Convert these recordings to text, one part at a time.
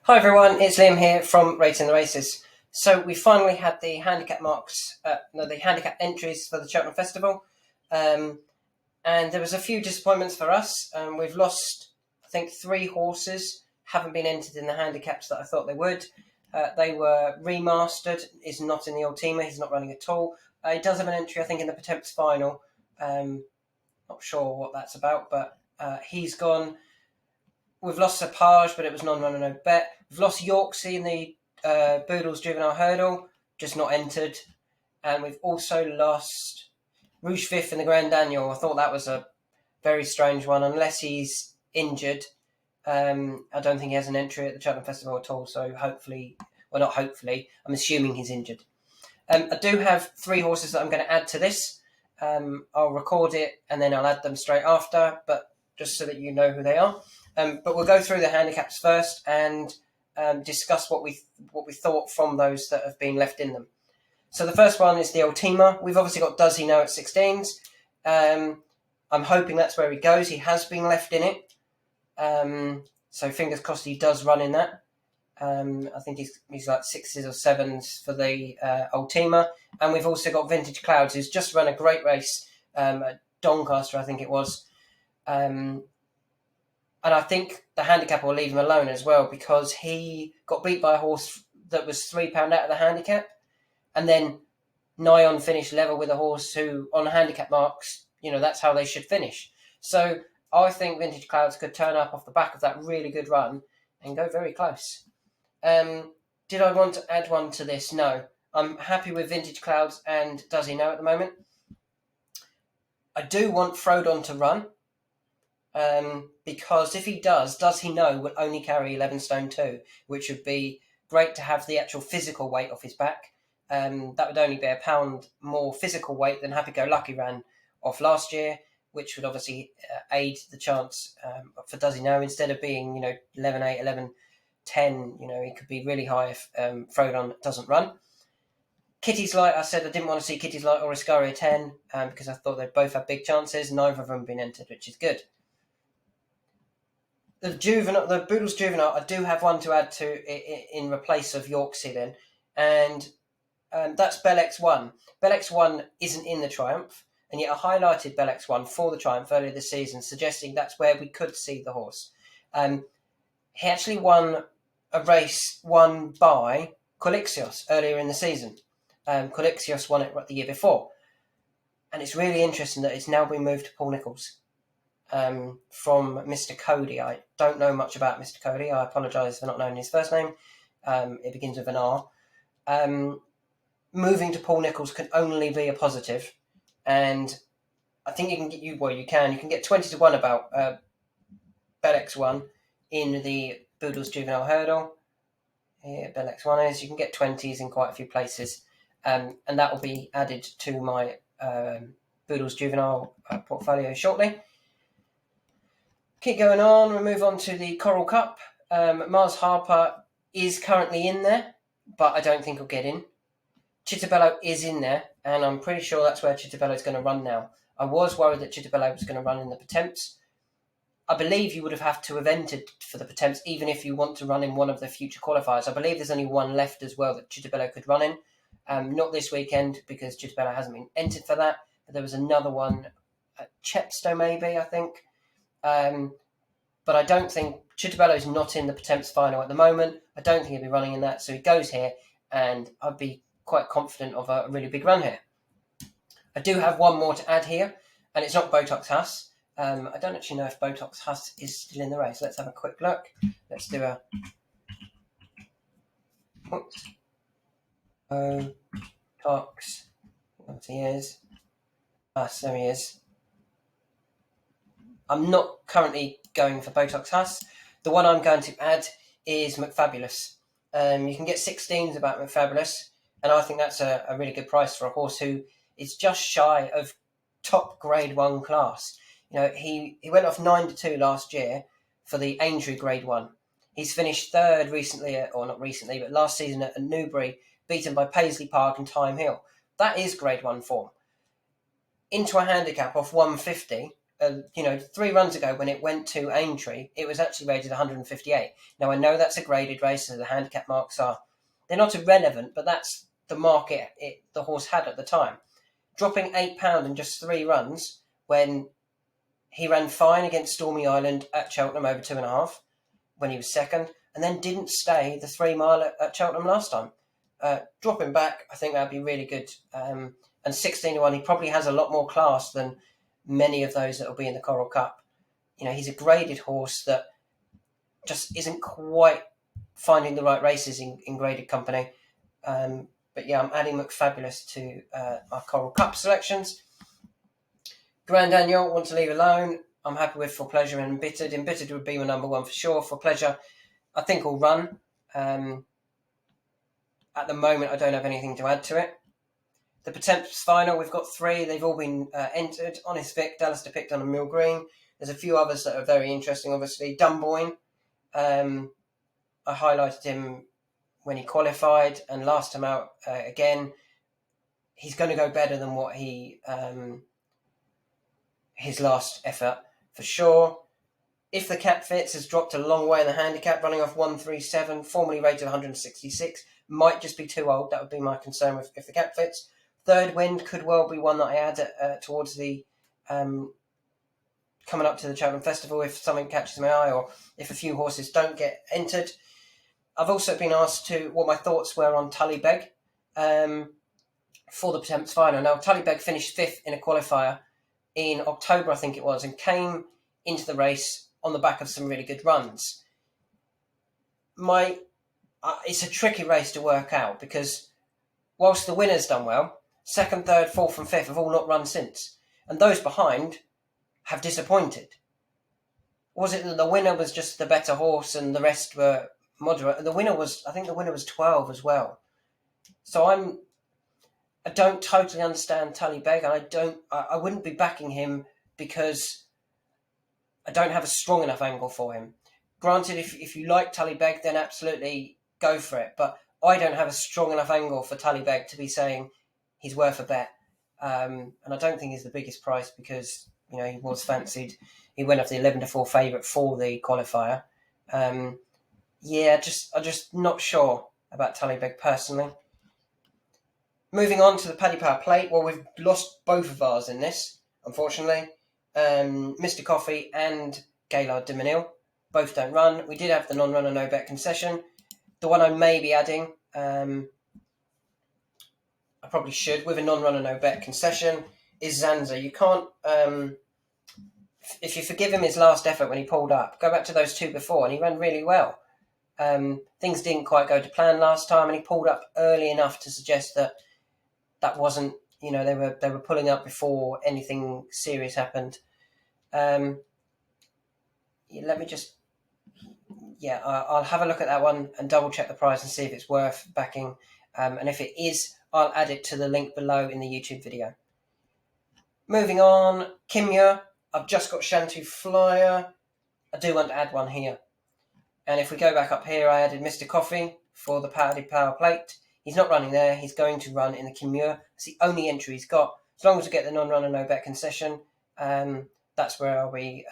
Hi everyone, it's Liam here from Rating the Races. So we finally had the handicap the handicap entries for the Cheltenham Festival, and there was a few disappointments for us. We've lost, I think, 3 horses haven't been entered in the handicaps that I thought they would. They were remastered. Is not in the Ultima. He's not running at all. He does have an entry, I think, in the Potemps final. Not sure what that's about, but he's gone. We've lost Sapage, but it was non-runner, no bet. We've lost Yorksey in the Boodles Juvenile Hurdle, just not entered. And we've also lost Rouge Vif in the Grand Daniel. I thought that was a very strange one. Unless he's injured, I don't think he has an entry at the Cheltenham Festival at all. So hopefully, well, not hopefully, I'm assuming he's injured. I do have 3 horses that I'm going to add to this. I'll record it and then I'll add them straight after, but just so that you know who they are. But we'll go through the handicaps first and discuss what we thought from those that have been left in them. So the first one is the Ultima. We've obviously got Does He Know at 16s. I'm hoping that's where he goes. He has been left in it. So fingers crossed he does run in that. I think he's like 6s or 7s for the Ultima. And we've also got Vintage Clouds, who's just run a great race at Doncaster, I think it was. And I think the handicap will leave him alone as well, because he got beat by a horse that was £3 out of the handicap, and then nigh on finished level with a horse who, on handicap marks, that's how they should finish. So I think Vintage Clouds could turn up off the back of that really good run and go very close. Did I want to add one to this? No. I'm happy with Vintage Clouds and Does He Know at the moment. I do want Frodon to run. Because if he does He Know will only carry 11 stone 2, which would be great to have the actual physical weight off his back. That would only be £1 more physical weight than Happy Go Lucky ran off last year, which would obviously aid the chance for Does He Know. Instead of being 11.8, 11.10, it could be really high if Frodon doesn't run. Kitty's Light, I said I didn't want to see Kitty's Light or Iscaria 10 because I thought they both had big chances. Neither of them have been entered, which is good. The Boodles Juvenile, I do have one to add to in replace of Yorksey then, and that's Bell X1. Bell X1 isn't in the Triumph, and yet I highlighted Bell X1 for the Triumph earlier this season, suggesting that's where we could see the horse. He actually won a race won by Colixios earlier in the season. Colixios won it the year before, and it's really interesting that it's now been moved to Paul Nicholls. From Mr. Cody. I don't know much about Mr. Cody. I apologise for not knowing his first name. It begins with an R. Moving to Paul Nicholls can only be a positive, and I think you can get 20 to 1 about Bell X1 in the Boodles Juvenile Hurdle. Here Bell X1 is. You can get 20s in quite a few places, and that will be added to my Boodles Juvenile portfolio shortly. Keep going on. We move on to the Coral Cup. Mars Harper is currently in there, but I don't think he'll get in. Chittabello is in there, and I'm pretty sure that's where Chittabello is going to run now. I was worried that Chittabello was going to run in the Potemps. I believe you would have to have entered for the Potemps, even if you want to run in one of the future qualifiers. I believe there's only one left as well that Chittabello could run in. Not this weekend, because Chittabello hasn't been entered for that, but there was another one at Chepstow, maybe, I think. But I don't think Chittabello's not in the Potemps final at the moment. I don't think he'll be running in that, so he goes here, and I'd be quite confident of a really big run here. I do have one more to add here, and it's not Botox Huss. I don't actually know if Botox Huss is still in the race. Let's have a quick look. Let's do a... Oops. Botox. What he is. So he is. I'm not currently going for Botox Huss. The one I'm going to add is McFabulous. You can get 16s about McFabulous, and I think that's a really good price for a horse who is just shy of top grade 1 class. He went off 9-2 last year for the Aintree grade 1. He's finished 3rd recently, or not recently, but last season at Newbury, beaten by Paisley Park and Time Hill. That is grade 1 form. Into a handicap off 150, 3 runs ago when it went to Aintree, it was actually rated 158. Now, I know that's a graded race, so the handicap marks they're not irrelevant, but that's the market the horse had at the time. Dropping £8 in just 3 runs when he ran fine against Stormy Island at Cheltenham over 2.5 when he was second, and then didn't stay the 3 mile at Cheltenham last time. Dropping back, I think that'd be really good. And 16-1, he probably has a lot more class than many of those that will be in the Coral Cup. He's a graded horse that just isn't quite finding the right races in graded company. But yeah, I'm adding McFabulous to our Coral Cup selections. Grand Annual, Want to Leave Alone. I'm happy with For Pleasure and Embittered. Embittered would be my number 1 for sure. For Pleasure, I think will run. At the moment, I don't have anything to add to it. The Potemp's Final, we've got 3. They've all been entered. Honest Vic, Dallas Depicton and Mill Green. There's a few others that are very interesting, obviously. Dunboyne, I highlighted him when he qualified, and last time out, again, he's going to go better than what his last effort, for sure. If the Cap Fits has dropped a long way in the handicap, running off 137, formerly rated 166, might just be too old. That would be my concern if the Cap Fits. Third Wind could well be one that I add towards the coming up to the Cheltenham Festival if something catches my eye or if a few horses don't get entered. I've also been asked what my thoughts were on Tullybeg for the Potemp's Final. Now, Tullybeg finished 5th in a qualifier in October, I think it was, and came into the race on the back of some really good runs. It's a tricky race to work out because whilst the winner's done well, 2nd, 3rd, 4th and 5th have all not run since. And those behind have disappointed. Was it that the winner was just the better horse and the rest were moderate? I think the winner was 12 as well. So I don't totally understand Tullybeg, and I wouldn't be backing him because I don't have a strong enough angle for him. Granted, if you like Tullybeg, then absolutely go for it. But I don't have a strong enough angle for Tullybeg to be saying he's worth a bet. And I don't think he's the biggest price because, he was fancied. He went off the 11-4 favourite for the qualifier. I'm just not sure about Tullybeg personally. Moving on to the Paddy Power Plate. Well, we've lost both of ours in this, unfortunately. Mr. Coffee and Gaylord de Menil both don't run. We did have the non-runner no bet concession. The one I may be adding, I probably should, with a non-runner no bet concession, is Zanza. You can't, if you forgive him his last effort when he pulled up, go back to those 2 before, and he ran really well. Things didn't quite go to plan last time, and he pulled up early enough to suggest that wasn't, they were pulling up before anything serious happened. I'll have a look at that one and double check the price and see if it's worth backing. And if it is, I'll add it to the link below in the YouTube video. Moving on, Kimya. I've just got Shantu Flyer. I do want to add one here. And if we go back up here, I added Mr. Coffee for the Paddy Power Plate. He's not running there. He's going to run in the Kimya. It's the only entry he's got. As long as we get the non-runner no bet concession, that's where I'll be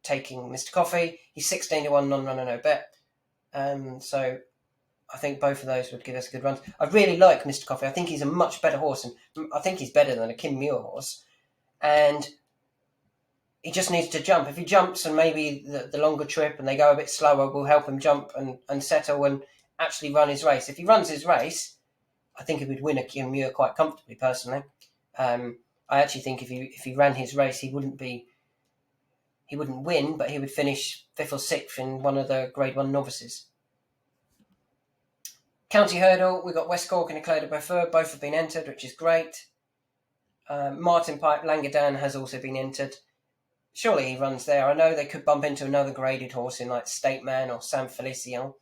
taking Mr. Coffee. He's 16-1 non-runner no bet. So I think both of those would give us good runs. I really like Mr. Coffee. I think he's a much better horse, and I think he's better than a Kim Muir horse. And he just needs to jump. If he jumps and maybe the longer trip and they go a bit slower will help him jump and settle and actually run his race. If he runs his race, I think he would win a Kim Muir quite comfortably, personally. I actually think if he ran his race, he wouldn't win, but he would finish 5th or 6th in one of the Grade 1 novices. County Hurdle, we've got West Cork and Eclair de Beaufort. Both have been entered, which is great. Martin Pipe Langadan has also been entered. Surely he runs there. I know they could bump into another graded horse in like State Man or San Felicien.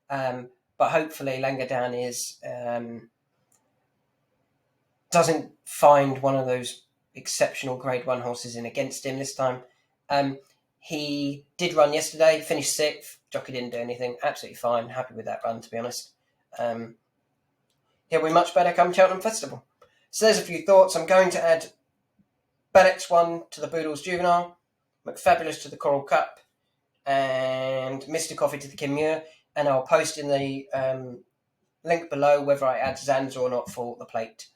But hopefully Langadan doesn't find one of those exceptional Grade 1 horses in against him this time. He did run yesterday, finished 6th. Jockey didn't do anything. Absolutely fine. Happy with that run, to be honest. He'll be much better come Cheltenham Festival. So there's a few thoughts. I'm going to add Bellex won to the Boodles Juvenile, McFabulous to the Coral Cup, and Mr. Coffee to the Kinmure. And I'll post in the link below whether I add Zanza or not for the plate.